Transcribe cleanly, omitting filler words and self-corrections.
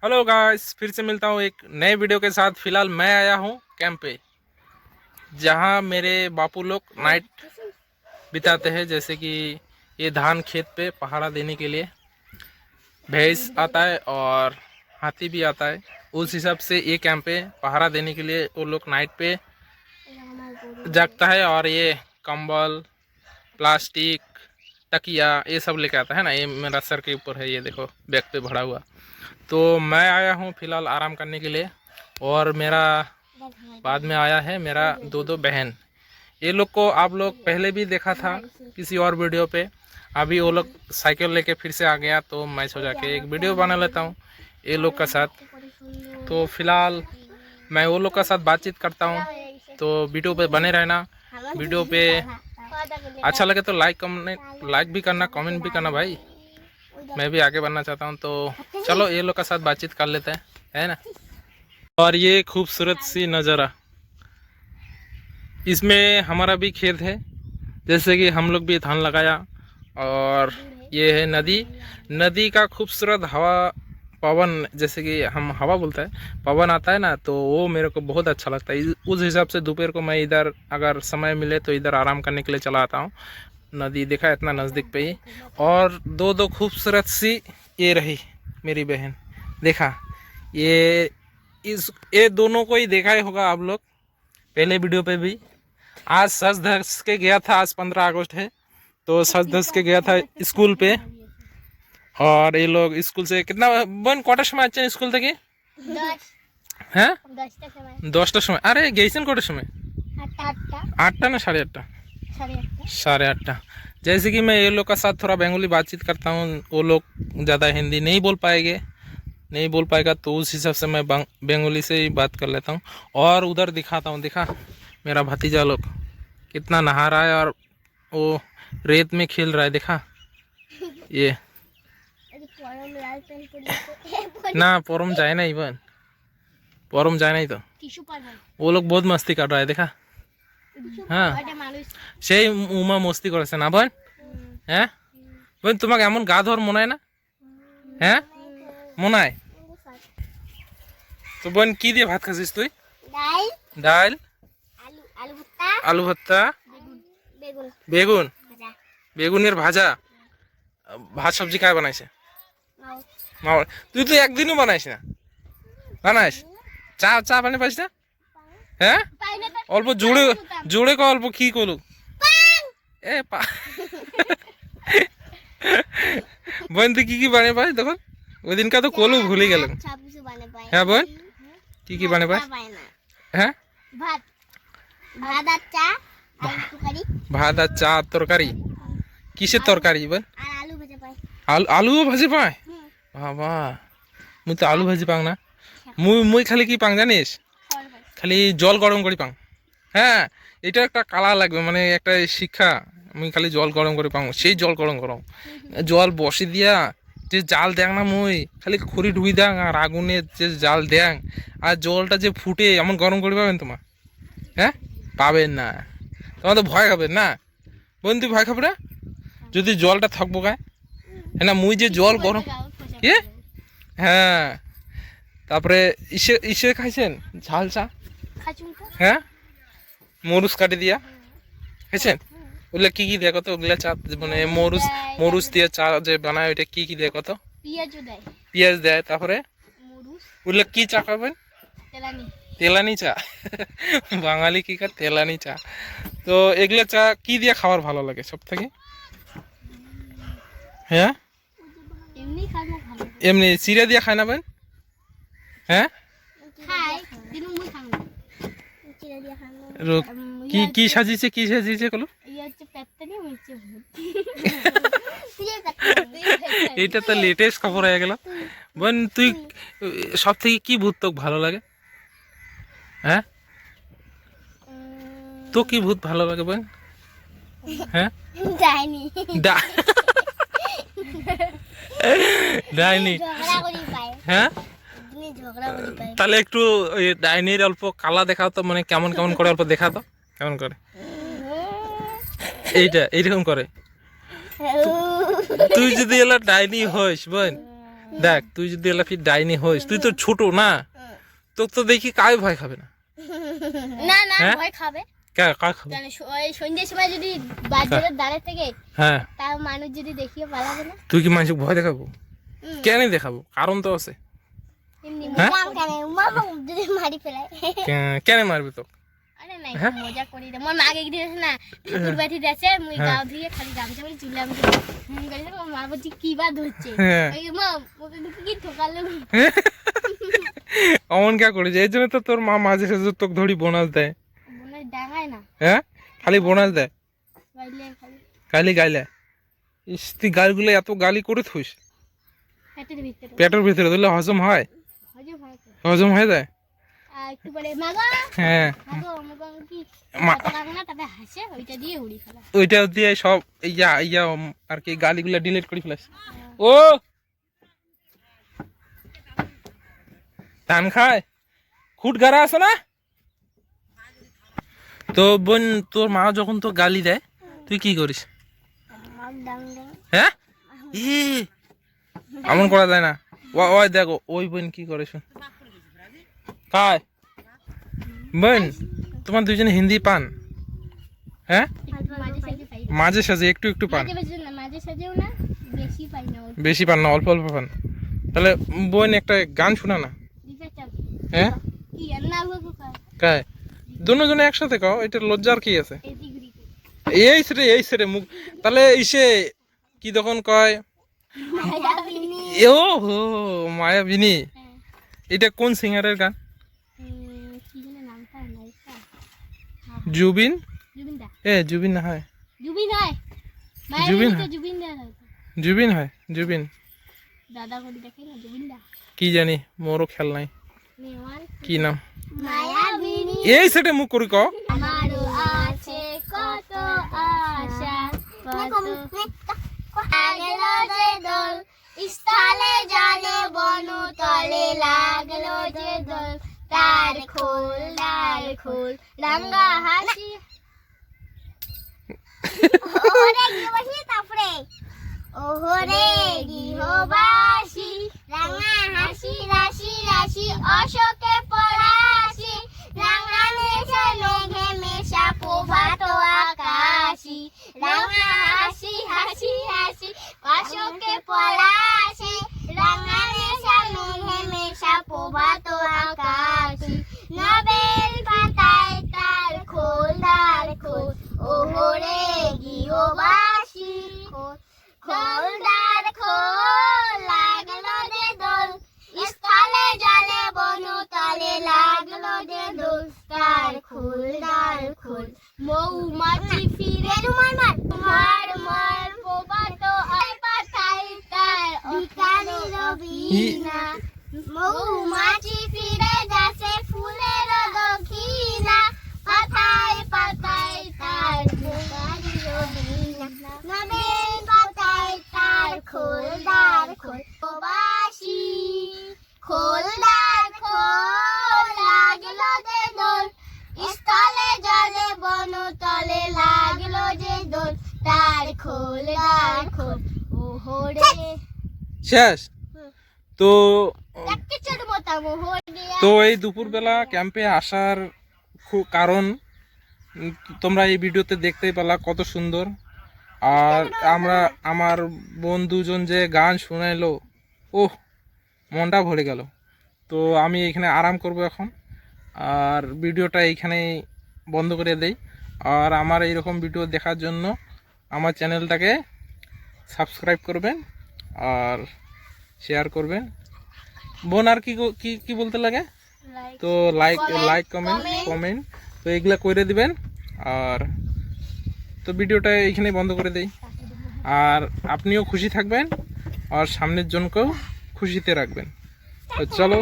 Hello guys, फिर से मिलता हूँ एक नए वीडियो के साथ। फिलहाल मैं आया हूँ कैंप पे, जहाँ मेरे बापू लोग नाइट बिताते हैं। जैसे कि ये धान खेत पे पहाड़ा देने के लिए भैंस आता है और हाथी भी आता है। उस हिसाब से ये कैंप पे पहाड़ा देने के लिए वो लोग नाइट पे जागता है। और ये कंबल, प्लास्टिक, तकिया ये सब लेके आता है ना। ये मेरा सर के ऊपर है, ये देखो बैग पे भरा हुआ। तो मैं आया हूँ फिलहाल आराम करने के लिए। और मेरा बाद में आया है मेरा दो बहन। ये लोग को आप लोग पहले भी देखा था किसी और वीडियो पे। अभी वो लोग साइकिल लेके फिर से आ गया, तो मैं सोचा के एक वीडियो बना लेता हूँ ये लोग का साथ। तो फिलहाल मैं वो लोग का साथ बातचीत करता हूँ, तो वीडियो पे बने रहना। वीडियो पे अच्छा लगे तो लाइक भी करना, कमेंट भी करना भाई। मैं भी आगे बढ़ना चाहता हूँ। तो चलो ये लोग का साथ बातचीत कर लेते हैं, है ना। और ये खूबसूरत सी नज़ारा, इसमें हमारा भी खेत है। जैसे कि हम लोग भी धान लगाया। और ये है नदी। नदी का खूबसूरत हवा, पवन, जैसे कि हम हवा बोलते हैं, पवन आता है ना, तो वो मेरे को बहुत अच्छा लगता है। उस हिसाब से दोपहर को मैं इधर अगर समय मिले तो इधर आराम करने के लिए चला आता हूँ। नदी देखा इतना नज़दीक पे ही। और दो खूबसूरत सी ये रही मेरी बहन, देखा। ये दोनों को ही देखा ही होगा आप लोग पहले वीडियो पे भी। आज सज धस के गया था, आज 15 अगस्त है, तो सज धस के गया था स्कूल पे। और ये लोग स्कूल से कितना बन कटार समय आच्छे स्कूल থেকে? হ্যাঁ 10টার সময়। আরে গেছেন কটার সময়? 8টা ना 8:30? 8:30। जैसे कि मैं ये लोग का साथ थोड़ा बंगाली बातचीत करता हूँ, वो लोग ज़्यादा हिंदी नहीं बोल पाएगा, तो उस हिसाब से मैं बंगाली से ही बात कर लेता हूँ। और उधर दिखाता हूँ, देखा मेरा भतीजा लोग कितना नहा रहा है और वो रेत में खेल रहा है, देखा। ये ना परम जाए ना, इवन परम जाए नहीं, तो वो लोग बहुत मस्ती कर रहा है, देखा। हाँ সেই উমা মস্তি করেছে না বোন? হ্যাঁ বোন, তোমাকে এমন গা ধর মনে হয় না? হ্যাঁ মনে হয়। তো বোন কি দিয়ে ভাত খাচ্ছিস তুই? ডাল, আলু ভর্তা, বেগুন, বেগুনের ভাজা। ভাত সবজি কায় বানাইছে? মা। তুই তো একদিনও বানাইস না। বানাইস? চা চা বানিয়ে পাইস না? হ্যাঁ অল্প জোরে জোরে ক, অল্প কি করলু? এ পা বোন তুই কি বানিয়ে পাইস? দেখো ওই দিনকা তো কলু ভুলে গেলাম। হ্যাঁ বোন কি বানিয়ে পাইস? হ্যাঁ ভাত আর চা তরকারি। কিসের তরকারি বোন? আলুও ভাজি পায়? বাবা মুই তো আলু ভাজি পাং না। মুই খালি কি পাং জানিস? খালি জল গরম করি পাং। হ্যাঁ এটা একটা কালা লাগবে, মানে একটা শিক্ষা। আমি খালি জল গরম করে পাং, সেই জল গরম জল বসে দিয়া যে জাল দেখ না, মুই খালি খড়ি ঢুই দেখ আর আগুনে যে জাল দেখ, আর জলটা যে ফুটে এমন গরম করে পাবেন তোমার? হ্যাঁ পাবেন না, তোমার তো ভয় খাবেন না। বন্ধু ভয় খাবে না যদি জলটা থাকবো গায়ে, হ্যাঁ না। মুই যে জল গরম কি, হ্যাঁ। তারপরে ইসে খাইছেন ঝাল চা? হ্যাঁ মরুচ কাটি দিয়া খাইছেন? ওগুলা কি দেয় কত? ওগুলা চা মানে মরুচ দিয়ে চা যে বানায়, ওইটা কি দেয় কত? পেঁয়াজ দেয়। তারপরে ওগুলা কি চা খাবেন? তেলানি চা। বাঙালি কি খায়? তেলানি চা। তো এগুলা চা কি দিয়ে খাবার ভালো লাগে সব থেকে? হ্যাঁ এমনি চিরা দিয়ে খায় না বোন? হ্যাঁ কি সাজিয়েছে কলো? এটা তো লেটেস্ট খবর হয়ে গেল। বোন তুই সব থেকে কি ভূত তোকে ভালো লাগে? হ্যাঁ তো কি ভূত ভালো লাগে বোন? হ্যাঁ ডাইনি। হ্যাঁ তাহলে একটু ওই ডাইনির অল্প কালা দেখাও তো, মানে কেমন কেমন করে অল্প দেখা তো, কেমন করে? এইরকম করে। তুই যদি এলা ডাইনি হইস বোন, দেখ তুই যদি এলা ফির ডাইনি হইস, তুই তো ছোট না, তোর তো দেখি কাই ভয় খাবে না। না না হ্যাঁ? ভয় খাবে কাই খাবে? জানো ওই সন্ধ্যের সময় যদি বাজারের দাঁড়ে থেকে হ্যাঁ, তাও মানুষ যদি দেখিয়ে পালাবে না। তুই কি মানুষকে ভয় দেখাবো? কেন দেখাবো? কারণ তো আছে। এমনি হ্যাঁ? মজা করে মামা যদি মারি ফেলায়। কেন মারবে তো? আরে নাই মজা করি রে মোর মাগে গিয়েছে না ঠাকুর বাড়ি যাচ্ছে মুই গাও ধুয়ে খালি গামছা পরে চুলে আমি গেছে মোর মা বলছি কি বাদ হচ্ছে হ্যাঁ। ওই মা ওকে কি ঠকালো অমন কে করেছে? এই জন্য তো তোর মা মাঝে সাঝে তোকে ধরি বোনাস দেয়। মনে ডাঙায় না হ্যাঁ, খালি বোনাস দেয়, গাইলে খালি গালি গাইলে। ইস, তুই গালগুলো এত গালি করে থুস, পেটের ভিতরে পেটের ভিতরে দিলে হজম হয়? হজম হয় তো। হজম হয়ে যায়। আর একটু পরে মাগো হ্যাঁ, মাগো মাগো কি মা- কত লাগে না তবে হাসে ওইটা দিয়ে উড়ি ফেলা। ওইটা দিয়ে সব ইয়া ইয়া আর কি গালিগুলা ডিলিট করে ফেলাস। ও ধান খায়, খুট গাড়া আছে না? তো বোন, তোর মা যখন তো গালি দেয় তুই কি করিস? হ্যাঁ, ই এমন করা যায় না। ওই দেখো ওই বোন কি করে শুন। কায় বোন, তোমার দুইজনে হিন্দি পান? হ্যাঁ, মাঝে সাঝে পাই মাঝে সাঝে একটু একটু পান, মাঝে মাঝে না মাঝে সাঝেও না বেশি পাই না ওই বেশি পান না, অল্প অল্প পান। তাহলে বোন একটা গান শোনা না। দিতে চাও হ্যাঁ, কি আর না গো কায় দুজনে একসাথে কাও, এটা লজ্জার কি আছে? এদিক ঘুরি এই সেরে মুখ। তাহলে ইসে কি তখন কয় ও হো মায়াবিনী, এটা কোন সিঙ্গারের গান? কি যেন নামটা নাইকা জুবিন? জুবিন দা জুবিন না হয়, জুবিন হয় জুবিন মায়ের হয়। তো জুবিন দা হয় জুবিন হয়, জুবিন দাদা করে দেখে না জুবিন দা কি জানি, মোরও খেয়াল নাই নেওয়ার কি নাম। মায়াবিনী এই সেটে মুখ করি কও। আমারও আছে কত আশা কত লাগলো যে দোল স্থলে জলে বনু তলে লাগলো যে দোল তার খোল রাঙ্গা হাসি ওরে গৃহবাসী তারপরে ওহরে গৃহবাসী রাঙা হাসি রাশি রাশি অশোকে পরাশি রাঙা মেঘে মেঘে মেশা প্রভাত আকাশি রাঙা হাসি হাসি হাসি অশোকে পলাশি রাঙা মেশা মেঘে মেশা প্রভাত আকাশি নবেল পাতায় তার খোল ওহরে গৃহবাসী খোলদার খোল লাগলো যে দোল স্থলে জলে বনু তলে লাগলো যে দোল তার খোল মৌমাছি ফিরে মার প্রভাত আয় পাতায় তার ভিখারি রবিনা মৌমাছি ফিরে যাচ্ছে ফুলের দক্ষিণা পাতায় পাতায় তার ভিখারি রবিনা নবেল পাতায় তার খোলদার খোলবাসী খোলদার খোল লাগলো যে দোল স্থলে জলে বনু তলে লাগলো যে দোল তার খোল ওহরে শেষ তো। কিছু মতাম ওহরে তো এই দুপুরবেলা ক্যাম্পে আসার কারণ তোমরা এই ভিডিওতে দেখতেই পেলা কত সুন্দর। আর আমার বোন দুজন যে গান শোনাইলো, ওহ মনটা ভরে গেল। তো আমি এখানে আরাম করব এখন, আর ভিডিওটা এইখানেই বন্ধ করে দেই। আর আমার এইরকম ভিডিও দেখার জন্য আমার চ্যানেলটাকে সাবস্ক্রাইব করবেন আর শেয়ার করবেন। বোন আর কি বলতে লাগে? তো লাইক কমেন্ট তো এগুলা করে দিবেন। আর তো ভিডিওটা এইখানেই বন্ধ করে দেই। আর আপনিও খুশি থাকবেন আর সামনের জনকেও খুশিতে রাখবেন। তো চলো।